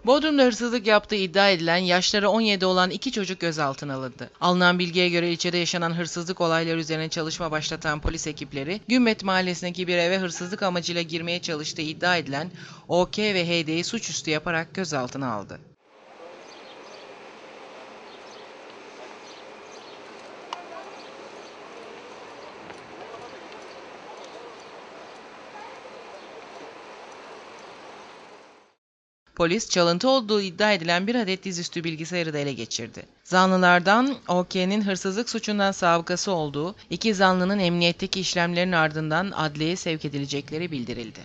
Bodrum'da hırsızlık yaptığı iddia edilen yaşları 17 olan iki çocuk gözaltına alındı. Alınan bilgiye göre ilçede yaşanan hırsızlık olayları üzerine çalışma başlatan polis ekipleri, Gümbet Mahallesi'ndeki bir eve hırsızlık amacıyla girmeye çalıştığı iddia edilen OK ve HD'yi suçüstü yaparak gözaltına aldı. Polis, çalıntı olduğu iddia edilen bir adet dizüstü bilgisayarı da ele geçirdi. Zanlılardan OK'nin hırsızlık suçundan sabıkası olduğu, iki zanlının emniyetteki işlemlerin ardından adliyeye sevk edilecekleri bildirildi.